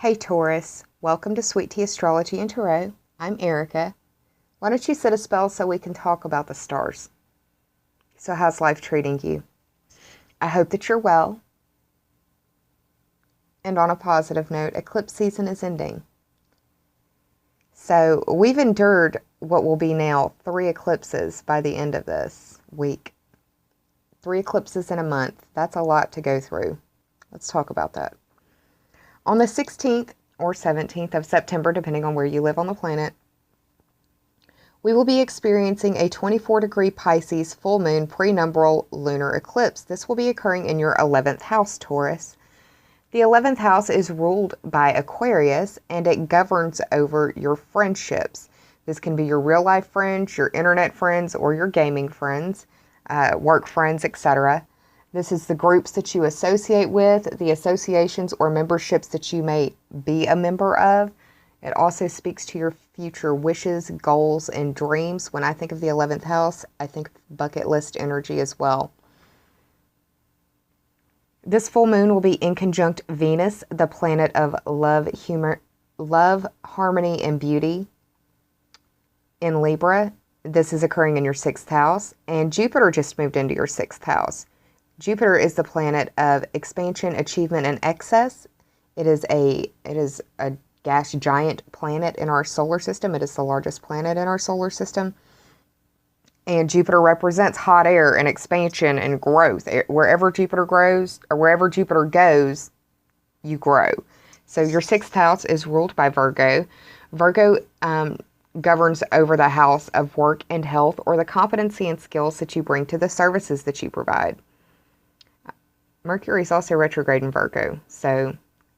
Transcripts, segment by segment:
Hey Taurus, welcome to Sweet Tea Astrology and Tarot. I'm Erica. Why don't you set a spell so we can talk about the stars? So how's life treating you? I hope that you're well. And on a positive note, eclipse season is ending. So we've endured what will be now 3 eclipses by the end of this week. 3 eclipses in a month. That's a lot to go through. Let's talk about that. On the 16th or 17th of September, depending on where you live on the planet, we will be experiencing a 24-degree Pisces full moon prenumbral lunar eclipse. This will be occurring in your 11th house, Taurus. The 11th house is ruled by Aquarius, and it governs over your friendships. This can be your real-life friends, your internet friends, or your gaming friends, work friends, etc. This is the groups that you associate with, the associations or memberships that you may be a member of. It also speaks to your future wishes, goals, and dreams. When I think of the 11th house, I think bucket list energy as well. This full moon will be in conjunct Venus, the planet of love, harmony, and beauty in Libra. This is occurring in your 6th house, and Jupiter just moved into your 6th house. Jupiter is the planet of expansion, achievement, and excess. It is a gas giant planet in our solar system. It is the largest planet in our solar system. And Jupiter represents hot air and expansion and growth. Wherever Jupiter grows, or wherever Jupiter goes, you grow. So your 6th house is ruled by Virgo. Virgo governs over the house of work and health, or the competency and skills that you bring to the services that you provide. Mercury is also retrograde in Virgo, so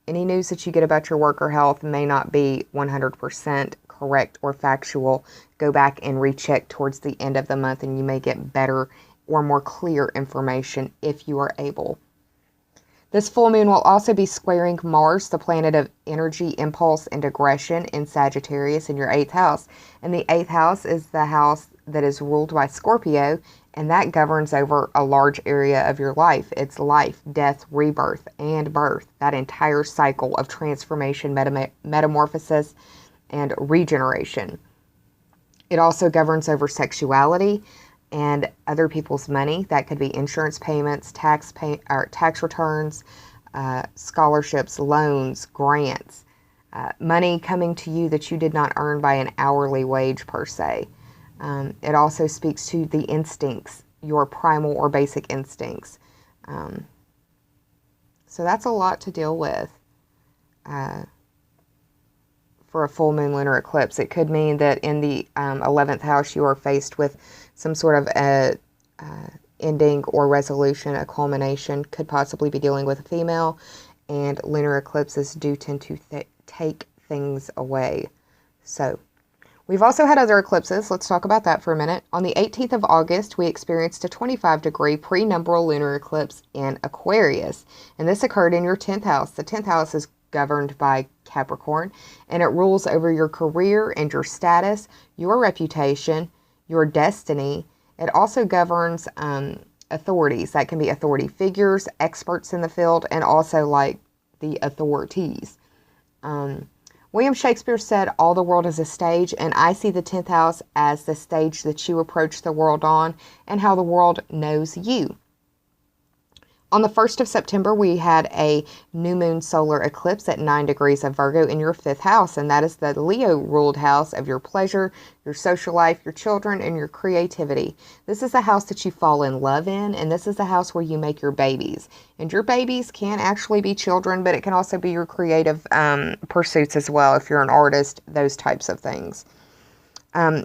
any news that you get about your work or health may not be 100% correct or factual. Go back and recheck towards the end of the month, and you may get better or more clear information if you are able. This full moon will also be squaring Mars, the planet of energy, impulse, and aggression, in Sagittarius in your 8th house. And the 8th house is the house that is ruled by Scorpio, and that governs over a large area of your life. It's life, death, rebirth, and birth. That entire cycle of transformation, metamorphosis, and regeneration. It also governs over sexuality and other people's money. That could be insurance payments, tax returns, scholarships, loans, grants, money coming to you that you did not earn by an hourly wage per se. It also speaks to the instincts, your primal or basic instincts. So that's a lot to deal with for a full moon lunar eclipse. It could mean that in the 11th house you are faced with some sort of ending or resolution, a culmination. Could possibly be dealing with a female, and lunar eclipses do tend to take things away. So we've also had other eclipses. Let's talk about that for a minute. On the 18th of August, we experienced a 25-degree prenumbral lunar eclipse in Aquarius, and this occurred in your 10th house. The 10th house is governed by Capricorn, and it rules over your career and your status, your reputation, your destiny. It also governs authorities. That can be authority figures, experts in the field, and also like the authorities. William Shakespeare said, "All the world is a stage," and I see the 10th house as the stage that you approach the world on and how the world knows you. On the 1st of September, we had a new moon solar eclipse at 9 degrees of Virgo in your 5th house, and that is the Leo-ruled house of your pleasure, your social life, your children, and your creativity. This is the house that you fall in love in, and this is the house where you make your babies. And your babies can actually be children, but it can also be your creative pursuits as well, if you're an artist, those types of things.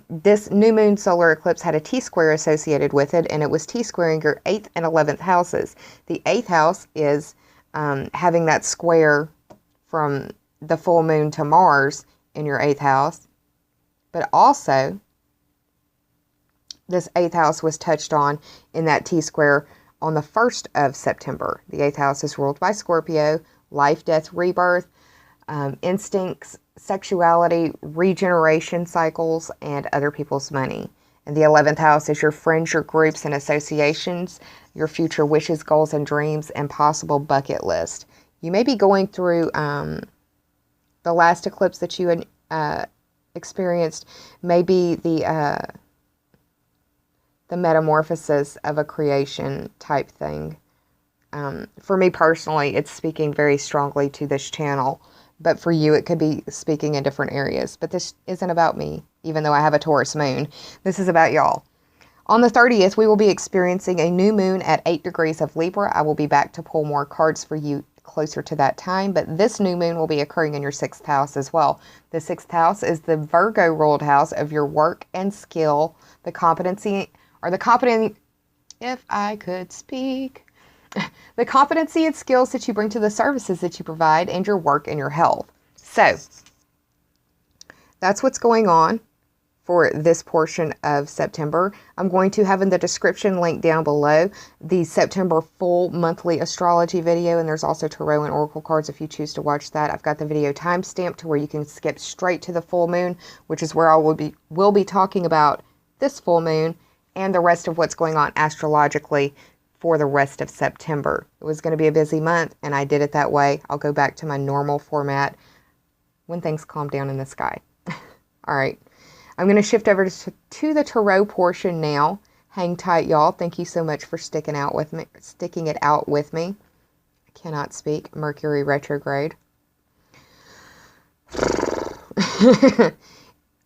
This new moon solar eclipse had a T-square associated with it, and it was T-squaring your 8th and 11th houses. The 8th house is having that square from the full moon to Mars in your 8th house, but also this 8th house was touched on in that T-square on the 1st of September. The 8th house is ruled by Scorpio, life, death, rebirth, instincts, sexuality, regeneration cycles, and other people's money. And the 11th house is your friends, your groups, and associations, your future wishes, goals, and dreams, and possible bucket list. You may be going through the last eclipse that you experienced may be the metamorphosis of a creation type thing. For me personally, it's speaking very strongly to this channel, but for you, it could be speaking in different areas. But this isn't about me, even though I have a Taurus moon. This is about y'all. On the 30th, we will be experiencing a new moon at 8 degrees of Libra. I will be back to pull more cards for you closer to that time, but this new moon will be occurring in your 6th house as well. The 6th house is the Virgo ruled house of your work and skill, the competency, or the competent, if I could speak, the competency and skills that you bring to the services that you provide, and your work and your health. So that's what's going on for this portion of September. I'm going to have in the description link down below the September full monthly astrology video, and there's also tarot and oracle cards if you choose to watch that. I've got the video timestamped to where you can skip straight to the full moon, which is where I will be talking about this full moon and the rest of what's going on astrologically for the rest of September. It was going to be a busy month, and I did it that way. I'll go back to my normal format when things calm down in the sky. All right. I'm going to shift over to the tarot portion now. Hang tight, y'all. Thank you so much for sticking it out with me. I cannot speak. Mercury retrograde.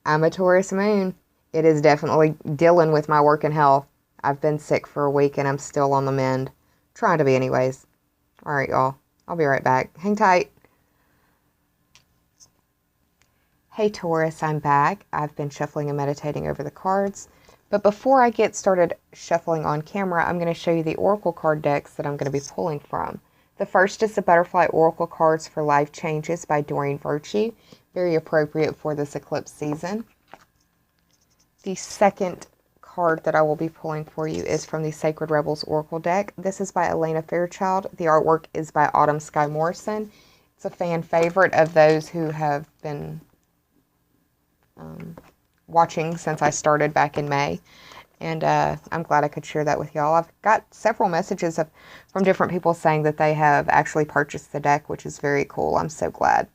I'm a Taurus moon. It is definitely dealing with my work and health. I've been sick for a week and I'm still on the mend. Trying to be anyways. All right, y'all. I'll be right back. Hang tight. Hey Taurus, I'm back. I've been shuffling and meditating over the cards. But before I get started shuffling on camera, I'm going to show you the oracle card decks that I'm going to be pulling from. The first is the Butterfly Oracle Cards for Life Changes by Doreen Virtue. Very appropriate for this eclipse season. The second card that I will be pulling for you is from the Sacred Rebels Oracle deck. This is by Elena Fairchild. The artwork is by Autumn Sky Morrison. It's a fan favorite of those who have been watching since I started back in May. And I'm glad I could share that with y'all. I've got several messages from different people saying that they have actually purchased the deck, which is very cool. I'm so glad.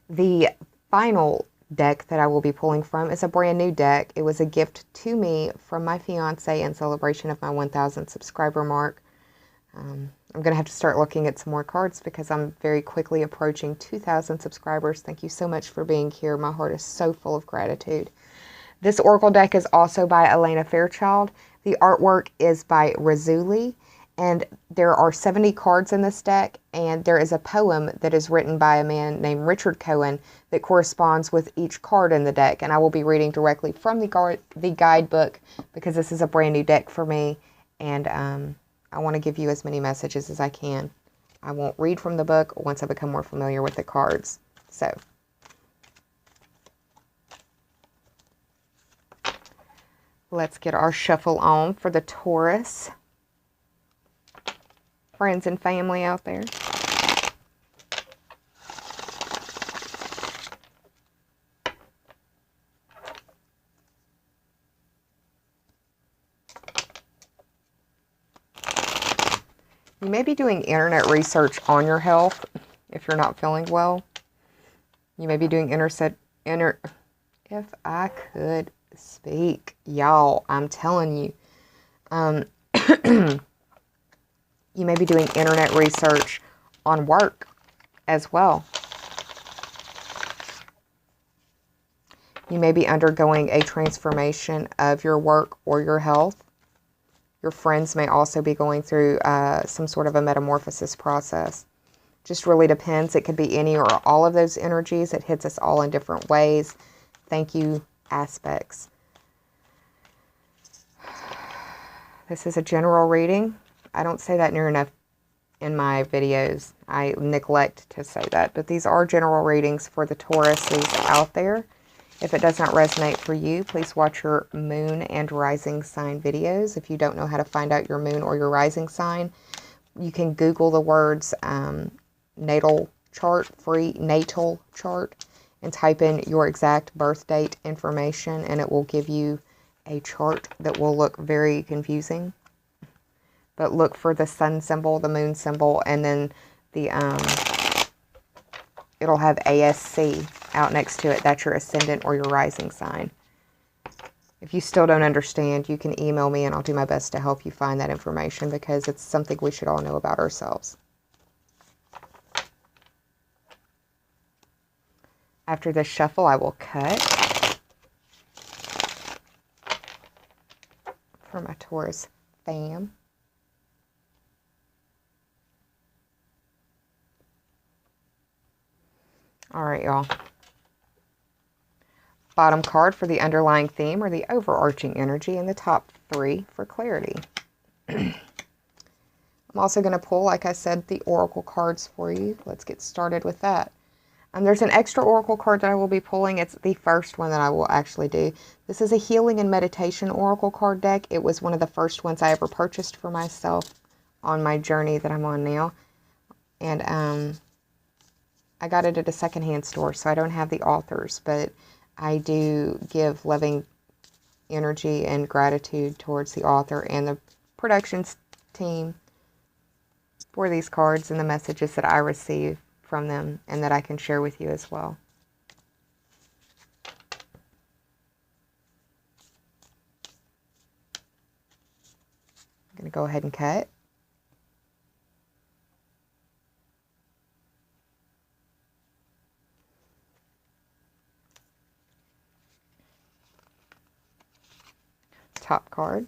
The final deck that I will be pulling from is a brand new deck. It was a gift to me from my fiance in celebration of my 1,000 subscriber mark. I'm going to have to start looking at some more cards because I'm very quickly approaching 2,000 subscribers. Thank you so much for being here. My heart is so full of gratitude. This oracle deck is also by Elena Fairchild. The artwork is by Razuli, and there are 70 cards in this deck, and there is a poem that is written by a man named Richard Cohen that corresponds with each card in the deck, and I will be reading directly from the guidebook because this is a brand new deck for me, and I want to give you as many messages as I can. I won't read from the book once I become more familiar with the cards. So, let's get our shuffle on for the Taurus friends and family out there. You may be doing internet research on your health if you're not feeling well. You may be doing if I could speak, y'all, I'm telling you. You may be doing internet research on work as well. You may be undergoing a transformation of your work or your health. Your friends may also be going through some sort of a metamorphosis process. Just really depends. It could be any or all of those energies. It hits us all in different ways. Thank you, aspects. This is a general reading. I don't say that near enough in my videos. I neglect to say that. But these are general readings for the Tauruses out there. If it does not resonate for you, please watch your moon and rising sign videos. If you don't know how to find out your moon or your rising sign, you can Google the words natal chart, free natal chart, and type in your exact birth date information, and it will give you a chart that will look very confusing. But look for the sun symbol, the moon symbol, and then the it'll have ASC out next to it. That's your ascendant or your rising sign. If you still don't understand, you can email me and I'll do my best to help you find that information, because it's something we should all know about ourselves. After this shuffle, I will cut for my Taurus fam. All right, y'all. Bottom card for the underlying theme or the overarching energy, and the top 3 for clarity. I'm also going to pull, like I said, the oracle cards for you. Let's get started with that. There's an extra oracle card that I will be pulling. It's the first one that I will actually do. This is a healing and meditation oracle card deck. It was one of the first ones I ever purchased for myself on my journey that I'm on now. And I got it at a secondhand store, so I don't have the authors, but I do give loving energy and gratitude towards the author and the productions team for these cards and the messages that I receive from them and that I can share with you as well. I'm going to go ahead and cut. Top card.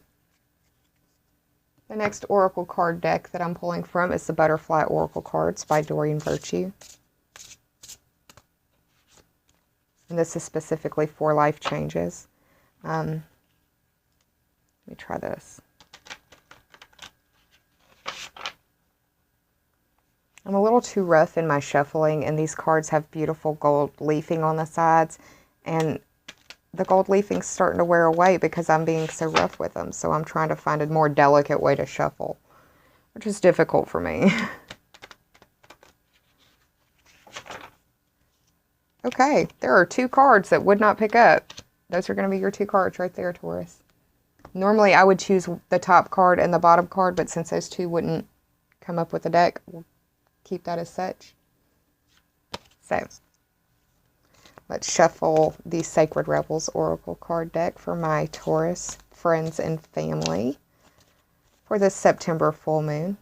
The next oracle card deck that I'm pulling from is the Butterfly Oracle Cards by Doreen Virtue. And this is specifically for life changes. Let me try this. I'm a little too rough in my shuffling, and these cards have beautiful gold leafing on the sides, and the gold leafing's starting to wear away because I'm being so rough with them. So I'm trying to find a more delicate way to shuffle, which is difficult for me. Okay, there are 2 cards that would not pick up. Those are going to be your 2 cards right there, Taurus. Normally I would choose the top card and the bottom card, but since those 2 wouldn't come up with the deck, we'll keep that as such. So let's shuffle the Sacred Rebels Oracle card deck for my Taurus friends and family for this September full moon.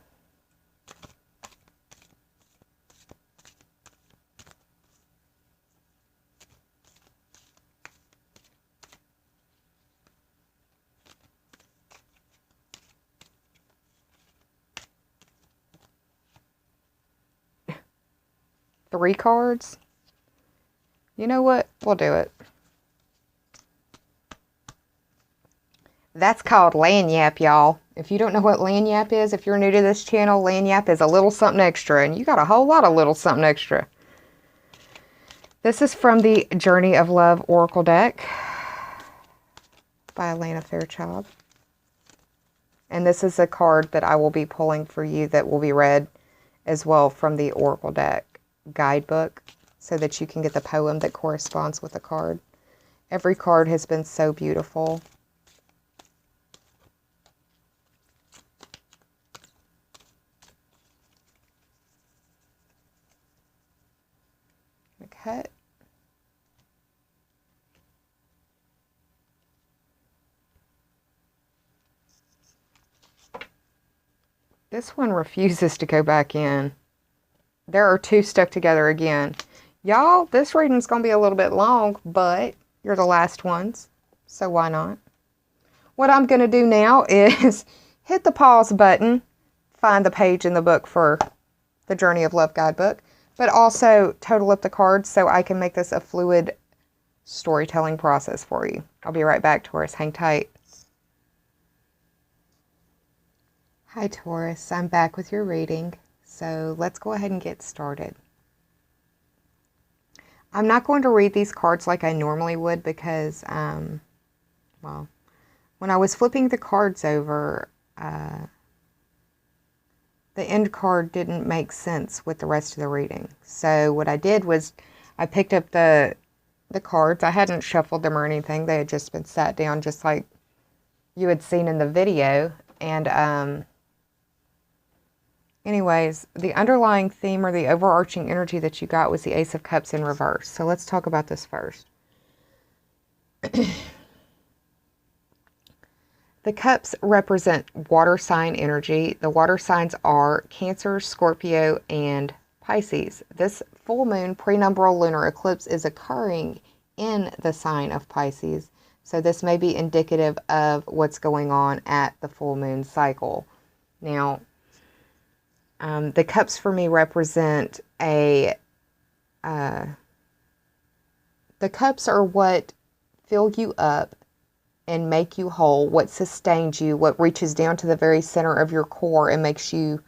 Three cards. You know what? We'll do it. That's called Lagniappe, y'all. If you don't know what Lagniappe is, if you're new to this channel, Lagniappe is a little something extra, and you got a whole lot of little something extra. This is from the Journey of Love Oracle deck by Elena Fairchild. And this is a card that I will be pulling for you that will be read as well from the Oracle deck guidebook, so that you can get the poem that corresponds with the card. Every card has been so beautiful. Cut. This one refuses to go back in. There are 2 stuck together again. Y'all, this reading's going to be a little bit long, but you're the last ones, so why not? What I'm going to do now is hit the pause button, find the page in the book for the Journey of Love guidebook, but also total up the cards so I can make this a fluid storytelling process for you. I'll be right back, Taurus. Hang tight. Hi, Taurus. I'm back with your reading. So let's go ahead and get started. I'm not going to read these cards like I normally would because, well, when I was flipping the cards over, the end card didn't make sense with the rest of the reading. So what I did was I picked up the cards. I hadn't shuffled them or anything. They had just been sat down just like you had seen in the video. And Anyways, the underlying theme or the overarching energy that you got was the Ace of Cups in reverse. So let's talk about this first. The cups represent water sign energy. The water signs are Cancer, Scorpio, and Pisces. This full moon prenumbral lunar eclipse is occurring in the sign of Pisces. So this may be indicative of what's going on at the full moon cycle. Now, the cups for me represent the cups are what fill you up and make you whole, what sustains you, what reaches down to the very center of your core and makes you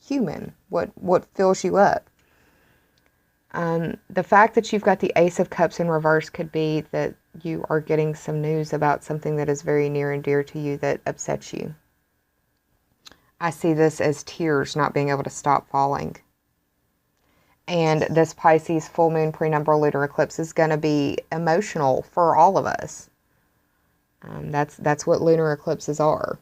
human, what fills you up. The fact that you've got the Ace of Cups in reverse could be that you are getting some news about something that is very near and dear to you that upsets you. I see this as tears not being able to stop falling. And this Pisces full moon prenumbral lunar eclipse is going to be emotional for all of us. That's what lunar eclipses are.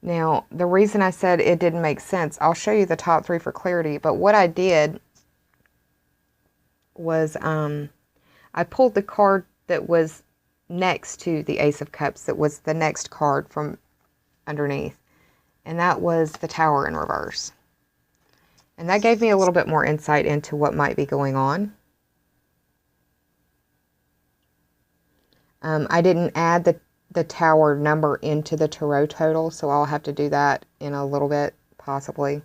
Now, the reason I said it didn't make sense, I'll show you the top three for clarity, but what I did was I pulled the card that was next to the Ace of Cups, that was the next card from underneath, and that was the Tower in reverse. And that gave me a little bit more insight into what might be going on. I didn't add the Tower number into the tarot total, so I'll have to do that in a little bit, possibly.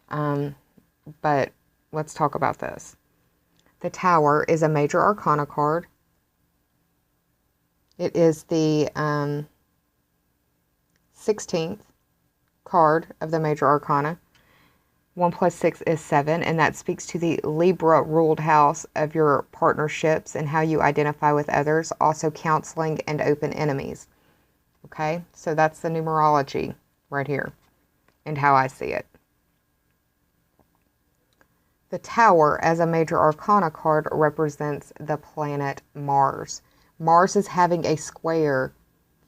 But let's talk about this. The Tower is a major arcana card. It is the 16th card of the major arcana. 1 plus 6 is 7, and that speaks to the Libra ruled house of your partnerships and how you identify with others, also counseling and open enemies. Okay, so that's the numerology right here and how I see it. The Tower as a major arcana card represents the planet Mars. Mars is having a square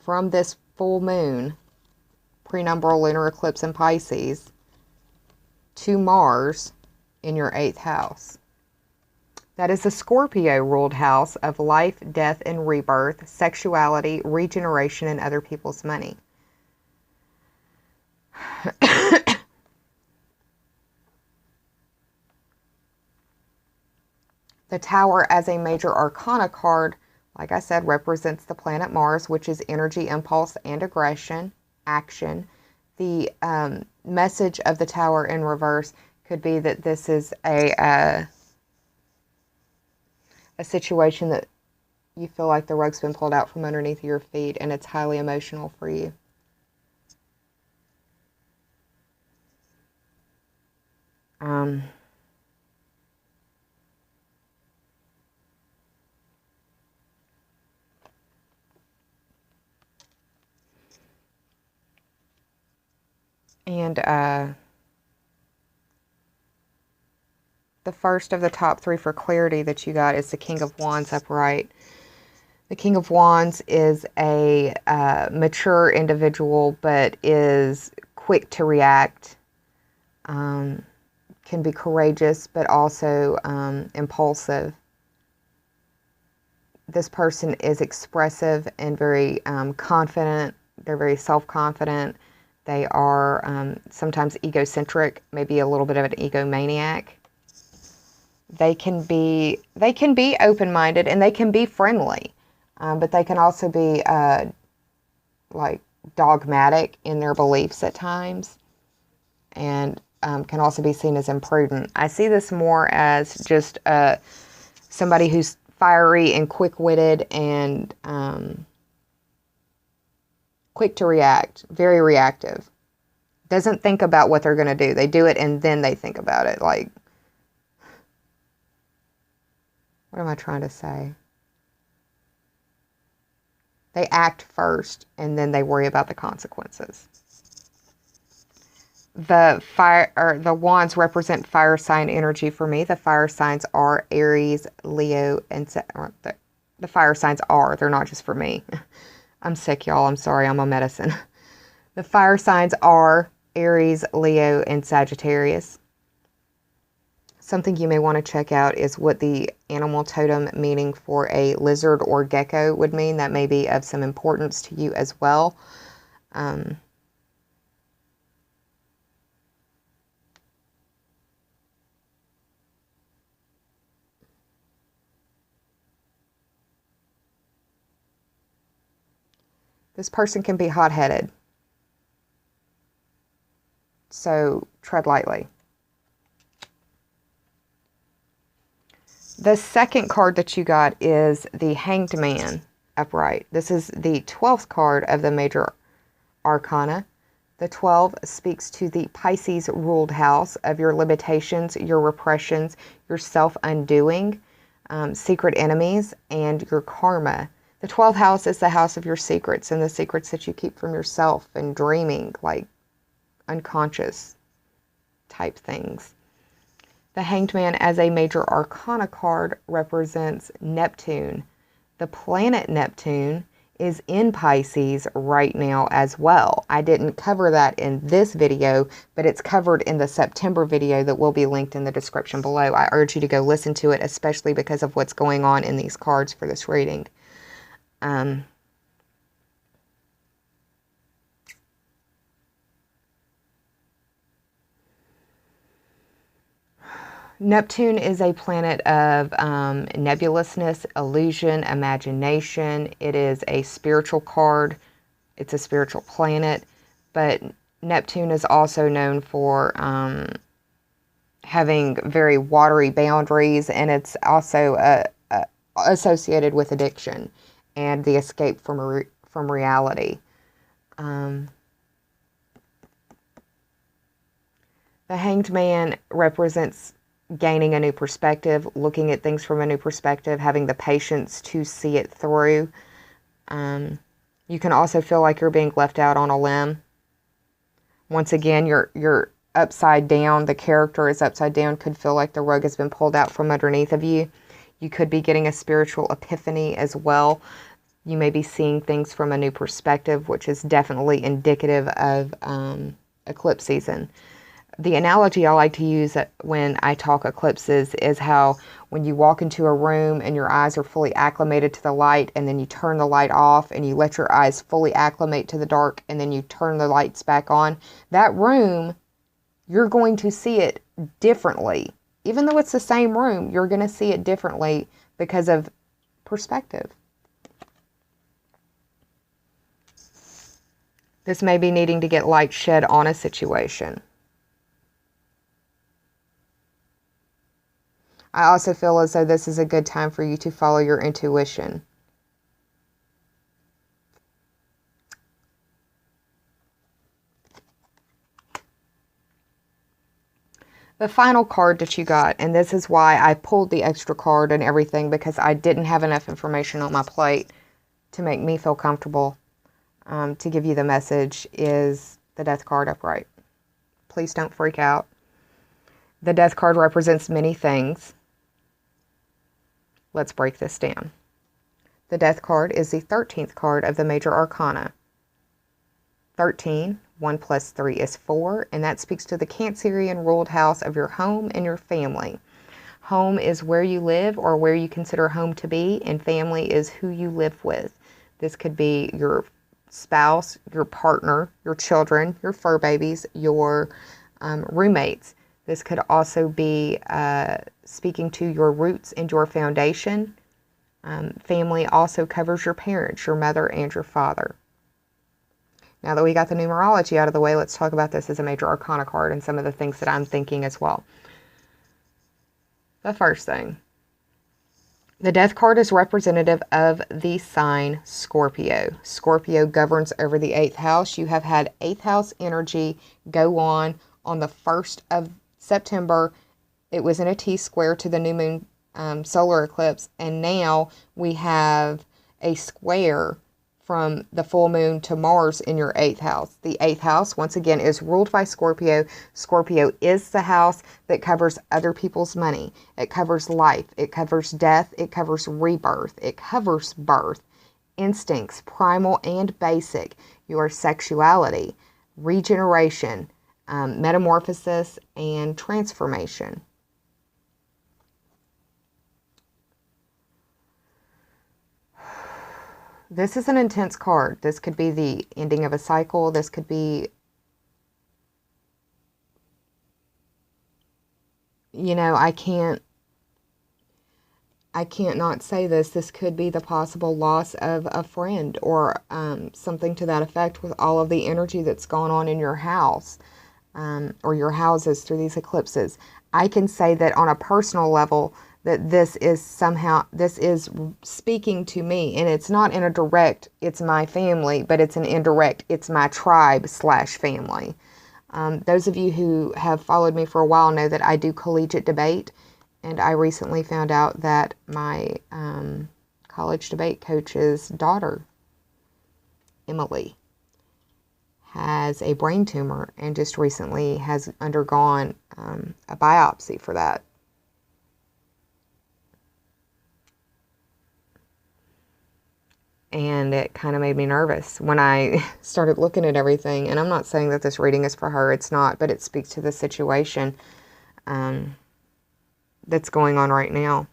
from this full moon prenumbral lunar eclipse in Pisces to Mars in your 8th house. That is the Scorpio ruled house of life, death, and rebirth, sexuality, regeneration, and other people's money. The Tower as a major arcana card, like I said, represents the planet Mars, which is energy, impulse, and aggression, action. The message of the Tower in reverse could be that this is a situation that you feel like the rug's been pulled out from underneath your feet and it's highly emotional for you. And the first of the top three for clarity that you got is the King of Wands upright. The King of Wands is a mature individual, but is quick to react, can be courageous, but also impulsive. This person is expressive and very confident. They're very self-confident. They are sometimes egocentric, maybe a little bit of an egomaniac. They can be open-minded and they can be friendly, but they can also be like dogmatic in their beliefs at times, and can also be seen as imprudent. I see this more as just somebody who's fiery and quick-witted and quick to react, very reactive. Doesn't think about what they're going to do. They do it and then they think about it. Like, what am I trying to say? They act first and then they worry about the consequences. The fire or the wands represent fire sign energy for me. The fire signs are Aries, Leo, and the fire signs are. They're not just for me. I'm sick, y'all. I'm sorry. I'm on medicine. The fire signs are Aries, Leo, and Sagittarius. Something you may want to check out is what the animal totem meaning for a lizard or gecko would mean. That may be of some importance to you as well. This person can be hot-headed, so tread lightly. The second card that you got is the Hanged Man upright. This is the 12th card of the major arcana. The 12 speaks to the Pisces ruled house of your limitations, your repressions, your self-undoing, secret enemies, and your karma. The 12th house is the house of your secrets and the secrets that you keep from yourself and dreaming, like unconscious type things. The Hanged Man as a major arcana card represents Neptune. The planet Neptune is in Pisces right now as well. I didn't cover that in this video, but it's covered in the September video that will be linked in the description below. I urge you to go listen to it, especially because of what's going on in these cards for this reading. Neptune is a planet of nebulousness, illusion, imagination. It is a spiritual card. It's a spiritual planet. But Neptune is also known for having very watery boundaries, and it's also associated with addiction and the escape from reality. The Hanged Man represents gaining a new perspective, looking at things from a new perspective, having the patience to see it through. You can also feel like you're being left out on a limb. Once again, you're upside down. The character is upside down. Could feel like the rug has been pulled out from underneath of you. You could be getting a spiritual epiphany as well. You may be seeing things from a new perspective, which is definitely indicative of eclipse season. The analogy I like to use when I talk eclipses is how when you walk into a room and your eyes are fully acclimated to the light, and then you turn the light off and you let your eyes fully acclimate to the dark, and then you turn the lights back on, that room, you're going to see it differently. Even though it's the same room, you're going to see it differently because of perspective. This may be needing to get light shed on a situation. I also feel as though this is a good time for you to follow your intuition. The final card that you got, and this is why I pulled the extra card and everything, because I didn't have enough information on my plate to make me feel comfortable to give you the message, is the Death card upright. Please don't freak out. The Death card represents many things. Let's break this down. The Death card is the 13th card of the major arcana. 13, 1 plus 3 is 4, and that speaks to the Cancerian ruled house of your home and your family. Home is where you live or where you consider home to be, and family is who you live with. This could be your spouse, your partner, your children, your fur babies, your roommates. This could also be speaking to your roots and your foundation. Family also covers your parents, your mother and your father. Now that we got the numerology out of the way, let's talk about this as a major arcana card and some of the things that I'm thinking as well. The first thing, the Death card is representative of the sign Scorpio. Scorpio governs over the 8th house. You have had 8th house energy go on the 1st of September. It was in a T-square to the new moon solar eclipse, and now we have a square from the full moon to Mars in your 8th house. The 8th house, once again, is ruled by Scorpio. Scorpio is the house that covers other people's money. It covers life. It covers death. It covers rebirth. It covers birth, instincts, primal and basic, your sexuality, regeneration, metamorphosis, and transformation. This is an intense card. This could be the ending of a cycle. This could be, you know, I can't not say this. This could be the possible loss of a friend or something to that effect with all of the energy that's gone on in your house or your houses through these eclipses. I can say that on a personal level, that this is speaking to me, and it's not in a direct, it's my family, but it's an indirect, it's my tribe / family. Those of you who have followed me for a while know that I do collegiate debate, and I recently found out that my college debate coach's daughter, Emily, has a brain tumor and just recently has undergone a biopsy for that. And it kind of made me nervous when I started looking at everything. And I'm not saying that this reading is for her. It's not. But it speaks to the situation that's going on right now.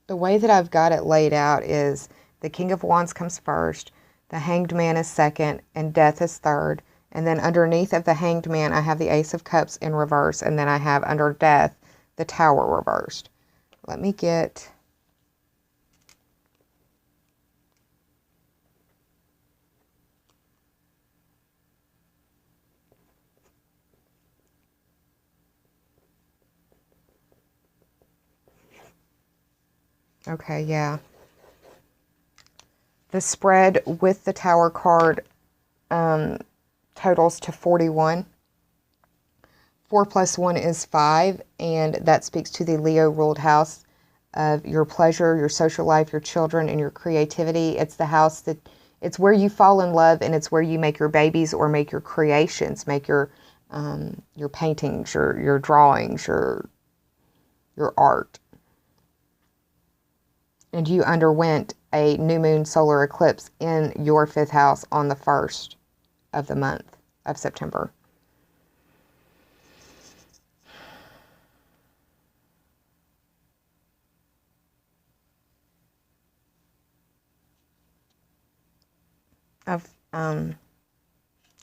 The way that I've got it laid out is the King of Wands comes first, the Hanged Man is second, and Death is third. And then underneath of the Hanged Man, I have the Ace of Cups in reverse, and then I have under Death, the Tower reversed. Let me get... Okay, yeah. The spread with the Tower card totals to 41. 4 plus 1 is 5, and that speaks to the Leo-ruled house of your pleasure, your social life, your children, and your creativity. It's the house that, it's where you fall in love, and it's where you make your babies or make your creations, make your paintings, your drawings, your art. And you underwent a new moon solar eclipse in your 5th house on the 1st of the month of September.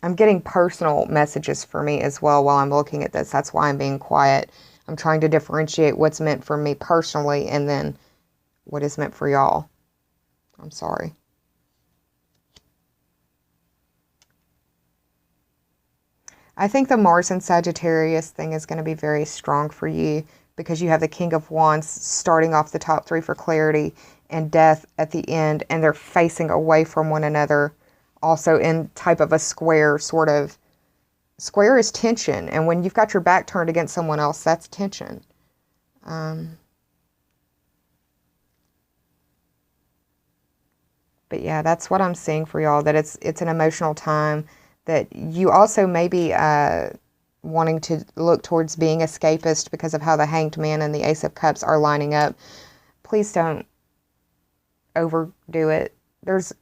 I'm getting personal messages for me as well while I'm looking at this. That's why I'm being quiet. I'm trying to differentiate what's meant for me personally and then what is meant for y'all. I'm sorry. I think the Mars and Sagittarius thing is going to be very strong for you because you have the King of Wands starting off the top 3 for clarity and Death at the end, and they're facing away from one another also in type of a square sort of. Square is tension, and when you've got your back turned against someone else, that's tension. But yeah, that's what I'm seeing for y'all, that it's an emotional time, that you also may be wanting to look towards being escapist because of how the Hanged Man and the Ace of Cups are lining up. Please don't overdo it.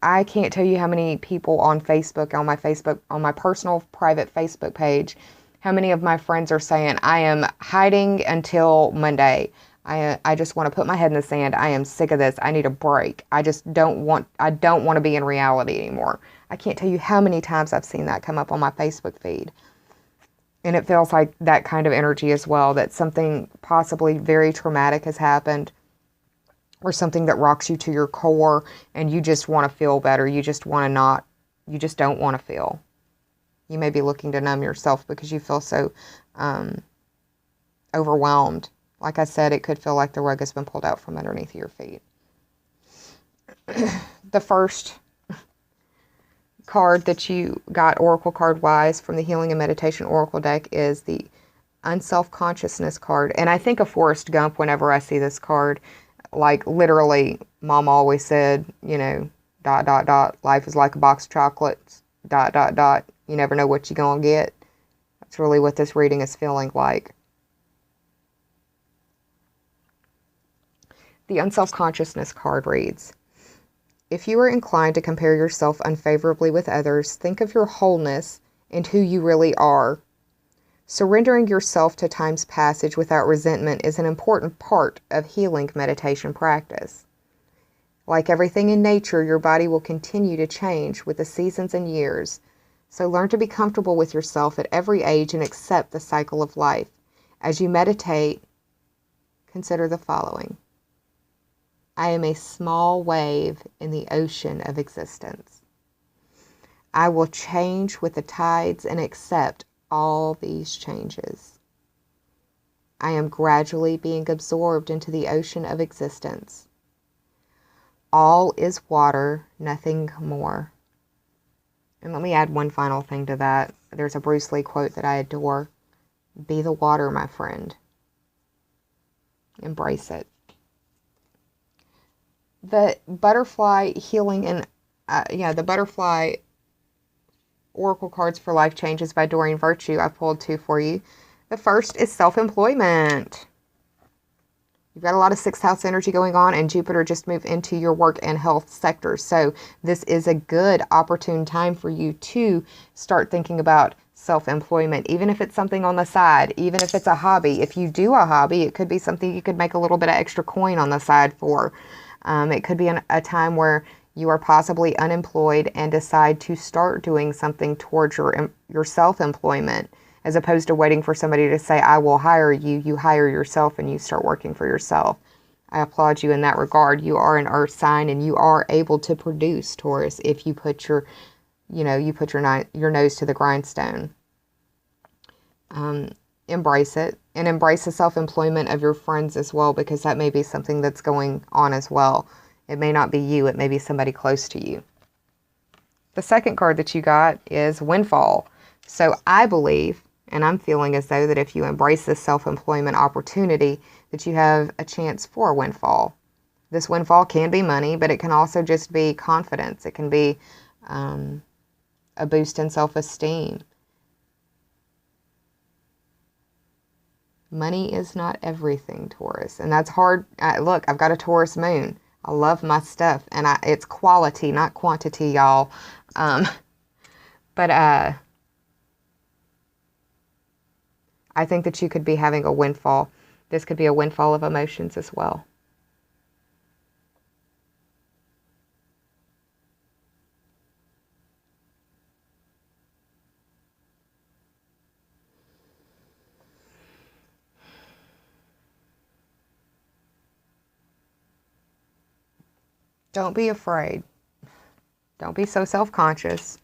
I can't tell you how many people on Facebook, on my personal private Facebook page, how many of my friends are saying, I am hiding until Monday. I just want to put my head in the sand. I am sick of this. I need a break. I don't want to be in reality anymore. I can't tell you how many times I've seen that come up on my Facebook feed. And it feels like that kind of energy as well, that something possibly very traumatic has happened or something that rocks you to your core and you just want to feel better. You just don't want to feel. You may be looking to numb yourself because you feel so overwhelmed. Like I said, it could feel like the rug has been pulled out from underneath your feet. The first card that you got oracle card wise from the Healing and Meditation Oracle deck is the Unself-Consciousness card. And I think of Forrest Gump whenever I see this card. Like, literally, Mom always said, you know, ... life is like a box of chocolates, ... you never know what you're gonna get. That's really what this reading is feeling like. The Unself-Consciousness card reads, if you are inclined to compare yourself unfavorably with others, think of your wholeness and who you really are. Surrendering yourself to time's passage without resentment is an important part of healing meditation practice. Like everything in nature, your body will continue to change with the seasons and years, so learn to be comfortable with yourself at every age and accept the cycle of life. As you meditate, consider the following. I am a small wave in the ocean of existence. I will change with the tides and accept all these changes. I am gradually being absorbed into the ocean of existence. All is water, nothing more. And let me add one final thing to that. There's a Bruce Lee quote that I adore. Be the water, my friend. Embrace it. The butterfly healing and, the butterfly oracle cards for life changes by Doreen Virtue. I pulled two for you. The first is self-employment. You've got a lot of 6th house energy going on, and Jupiter just moved into your work and health sector. So this is a good, opportune time for you to start thinking about self-employment, even if it's something on the side, even if it's a hobby. If you do a hobby, it could be something you could make a little bit of extra coin on the side for. It could be a time where you are possibly unemployed and decide to start doing something towards your self-employment, as opposed to waiting for somebody to say, I will hire you. You hire yourself and you start working for yourself. I applaud you in that regard. You are an earth sign and you are able to produce, Taurus, if you put your nose to the grindstone. Embrace it, and embrace the self-employment of your friends as well, because that may be something that's going on as well. It may not be you, it may be somebody close to you. The second card that you got is Windfall. So I believe, and I'm feeling as though that if you embrace this self-employment opportunity, that you have a chance for a windfall. This windfall can be money, but it can also just be confidence. It can be a boost in self-esteem. Money is not everything, Taurus. And that's hard. Look, I've got a Taurus moon. I love my stuff. And it's quality, not quantity, y'all. But I think that you could be having a windfall. This could be a windfall of emotions as well. Don't be afraid. Don't be so self-conscious.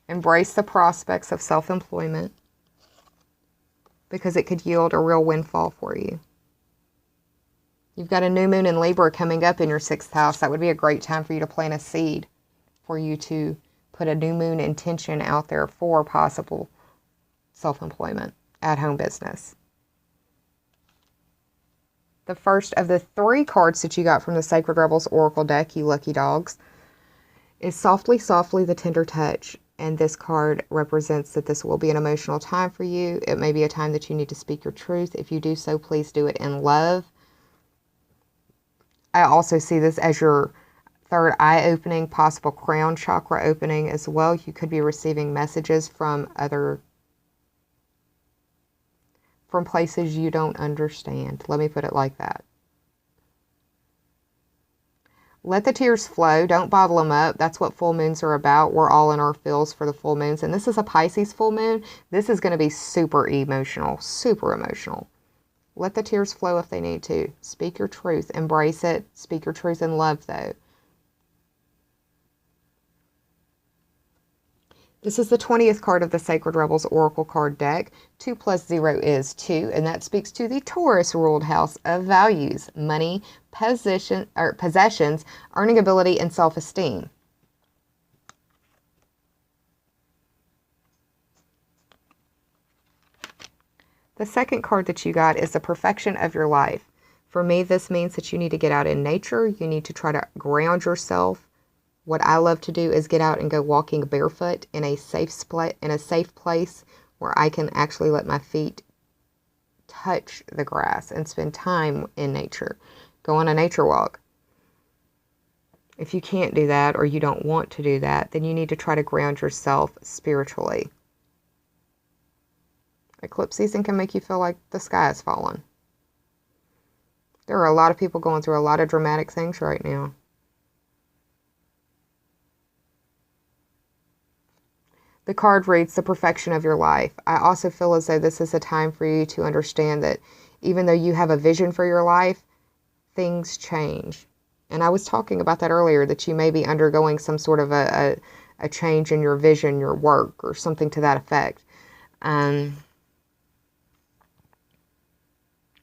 Embrace the prospects of self-employment, because it could yield a real windfall for you. You've got a new moon in Libra coming up in your 6th house. That would be a great time for you to plant a seed, for you to put a new moon intention out there for possible self-employment, at-home business. The first of the 3 cards that you got from the Sacred Rebels Oracle deck, you lucky dogs, is Softly, Softly, the Tender Touch. And this card represents that this will be an emotional time for you. It may be a time that you need to speak your truth. If you do so, please do it in love. I also see this as your 3rd eye opening, possible crown chakra opening as well. You could be receiving messages from places you don't understand. Let me put it like that. Let the tears flow. Don't bottle them up. That's what full moons are about. We're all in our feels for the full moons. And this is a Pisces full moon. This is going to be super emotional. Super emotional. Let the tears flow if they need to. Speak your truth. Embrace it. Speak your truth in love, though. This is the 20th card of the Sacred Rebels Oracle card deck. 2 plus 0 is 2, and that speaks to the Taurus ruled house of values, money, possessions, earning ability, and self-esteem. The second card that you got is the perfection of your life. For me, this means that you need to get out in nature. You need to try to ground yourself. What I love to do is get out and go walking barefoot in a safe place where I can actually let my feet touch the grass and spend time in nature. Go on a nature walk. If you can't do that or you don't want to do that, then you need to try to ground yourself spiritually. Eclipse season can make you feel like the sky is falling. There are a lot of people going through a lot of dramatic things right now. The card reads the perfection of your life. I also feel as though this is a time for you to understand that even though you have a vision for your life, things change. And I was talking about that earlier, that you may be undergoing some sort of a change in your vision, your work, or something to that effect.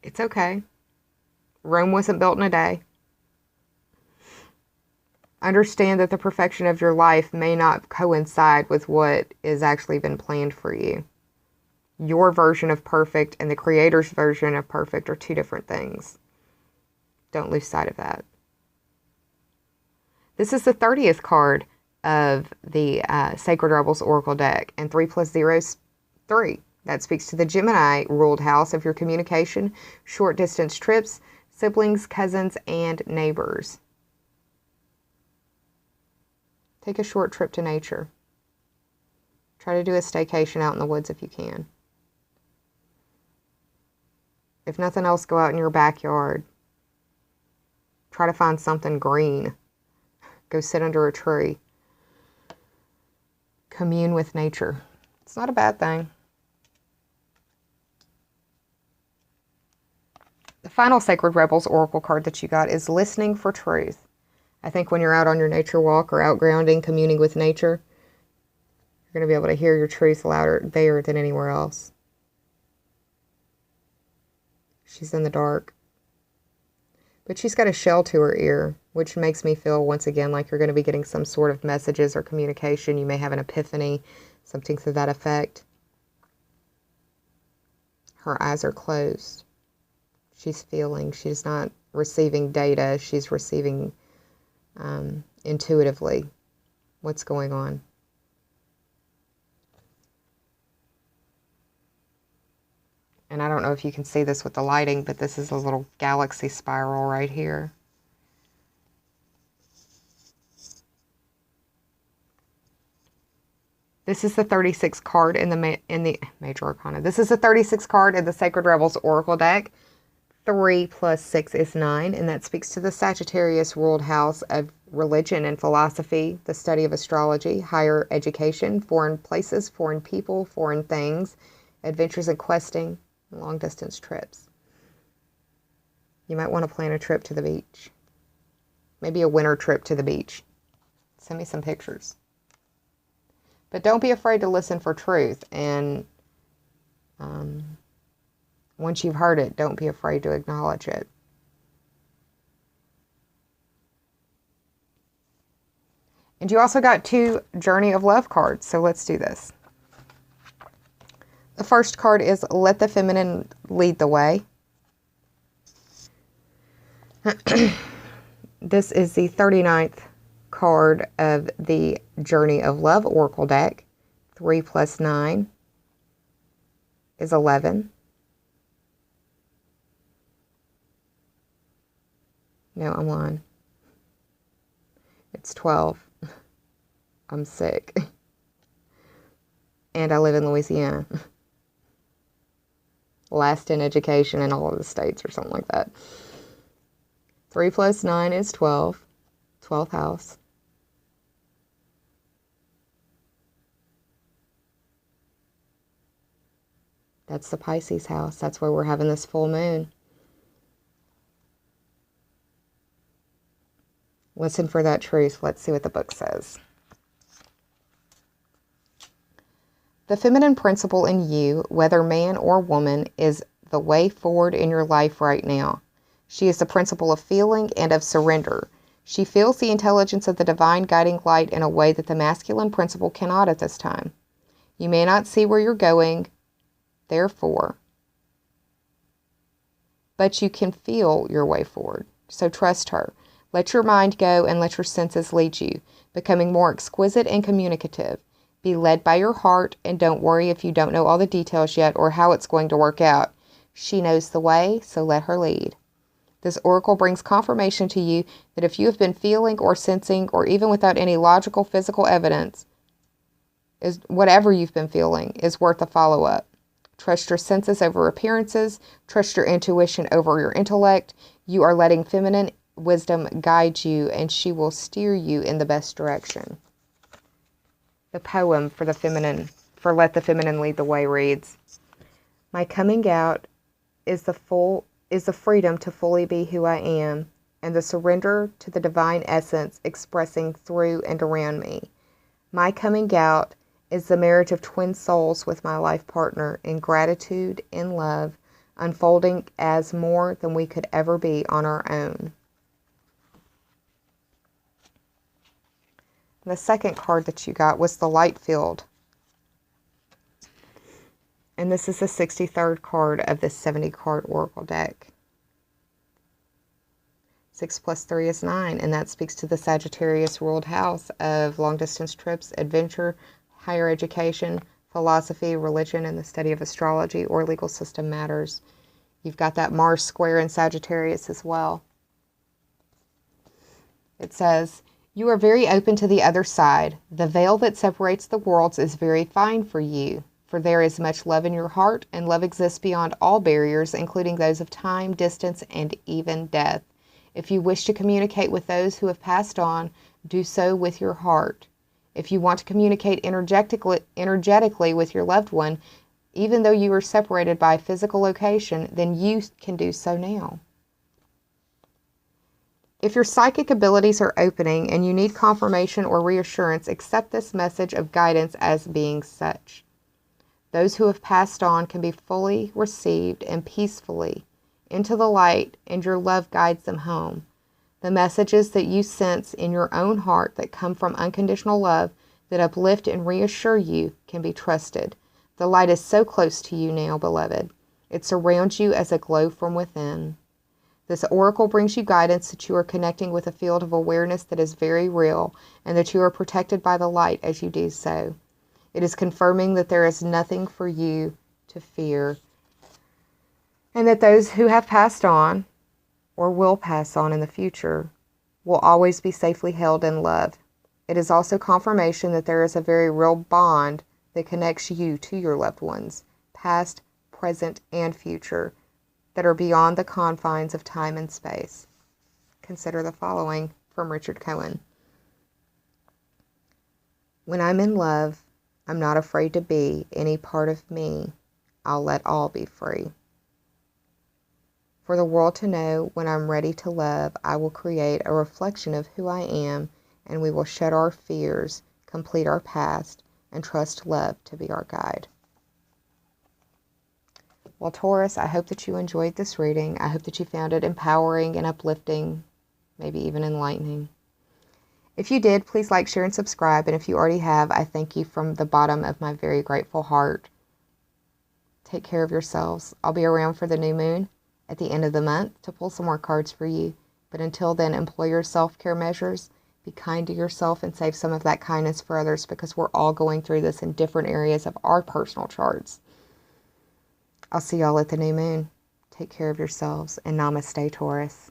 It's okay. Rome wasn't built in a day. Understand that the perfection of your life may not coincide with what is actually been planned for you. Your version of perfect and the Creator's version of perfect are two different things. Don't lose sight of that. This is the 30th card of the Sacred Rebels Oracle deck, and 3 plus 0 is 3. That speaks to the Gemini ruled house of your communication, short distance trips, siblings, cousins, and neighbors. Take a short trip to nature. Try to do a staycation out in the woods if you can. If nothing else, go out in your backyard. Try to find something green. Go sit under a tree. Commune with nature. It's not a bad thing. The final Sacred Rebels Oracle card that you got is Listening for Truth. I think when you're out on your nature walk or out grounding, communing with nature, you're going to be able to hear your truth louder there than anywhere else. She's in the dark. But she's got a shell to her ear, which makes me feel, once again, like you're going to be getting some sort of messages or communication. You may have an epiphany, something to that effect. Her eyes are closed. She's feeling. She's not receiving data. She's receiving intuitively what's going on. And I don't know if you can see this with the lighting, but this is a little galaxy spiral right here. This is the 36th card in the Major Arcana. This is the 36th card in the Sacred Rebels Oracle deck. 3 plus 6 is 9, and that speaks to the Sagittarius ruled house of religion and philosophy, the study of astrology, higher education, foreign places, foreign people, foreign things, adventures and questing, and long-distance trips. You might want to plan a trip to the beach. Maybe a winter trip to the beach. Send me some pictures. But don't be afraid to listen for truth, and once you've heard it, don't be afraid to acknowledge it. And you also got 2 Journey of Love cards, so let's do this. The first card is Let the Feminine Lead the Way. This is the 39th card of the Journey of Love Oracle deck. 3 plus 9 is 11. No, I'm lying. It's 12. I'm sick. And I live in Louisiana. Last in education in all of the states or something like that. 3 plus 9 is 12. 12th house. That's the Pisces house. That's where we're having this full moon. Listen for that truth. Let's see what the book says. The feminine principle in you, whether man or woman, is the way forward in your life right now. She is the principle of feeling and of surrender. She feels the intelligence of the divine guiding light in a way that the masculine principle cannot at this time. You may not see where you're going, therefore, but you can feel your way forward. So trust her. Let your mind go and let your senses lead you, becoming more exquisite and communicative. Be led by your heart, and don't worry if you don't know all the details yet or how it's going to work out. She knows the way, so let her lead. This oracle brings confirmation to you that if you have been feeling or sensing, or even without any logical physical evidence, whatever you've been feeling is worth a follow-up. Trust your senses over appearances. Trust your intuition over your intellect. You are letting feminine wisdom guide you, and she will steer you in the best direction. The poem for Let the Feminine Lead the Way reads, My coming out is the freedom to fully be who I am, and the surrender to the divine essence expressing through and around me. My coming out is the marriage of twin souls with my life partner in gratitude, in love, unfolding as more than we could ever be on our own. The second card that you got was the Light Field. And this is the 63rd card of this 70-card Oracle deck. 6 plus 3 is 9, and that speaks to the Sagittarius ruled house of long-distance trips, adventure, higher education, philosophy, religion, and the study of astrology or legal system matters. You've got that Mars square in Sagittarius as well. It says, You are very open to the other side. The veil that separates the worlds is very fine for you, for there is much love in your heart, and love exists beyond all barriers, including those of time, distance, and even death. If you wish to communicate with those who have passed on, do so with your heart. If you want to communicate energetically with your loved one, even though you are separated by a physical location, then you can do so now. If your psychic abilities are opening and you need confirmation or reassurance, accept this message of guidance as being such. Those who have passed on can be fully received and peacefully into the light, and your love guides them home. The messages that you sense in your own heart that come from unconditional love that uplift and reassure you can be trusted. The light is so close to you now, beloved. It surrounds you as a glow from within. This oracle brings you guidance that you are connecting with a field of awareness that is very real, and that you are protected by the light as you do so. It is confirming that there is nothing for you to fear, and that those who have passed on, or will pass on in the future, will always be safely held in love. It is also confirmation that there is a very real bond that connects you to your loved ones, past, present, and future, that are beyond the confines of time and space. Consider the following from Richard Cohen. When I'm in love, I'm not afraid to be any part of me. I'll let all be free. For the world to know when I'm ready to love, I will create a reflection of who I am, and we will shed our fears, complete our past, and trust love to be our guide. Well, Taurus, I hope that you enjoyed this reading. I hope that you found it empowering and uplifting, maybe even enlightening. If you did, please like, share, and subscribe. And if you already have, I thank you from the bottom of my very grateful heart. Take care of yourselves. I'll be around for the new moon at the end of the month to pull some more cards for you. But until then, employ your self-care measures. Be kind to yourself and save some of that kindness for others, because we're all going through this in different areas of our personal charts. I'll see y'all at the new moon. Take care of yourselves, and namaste, Taurus.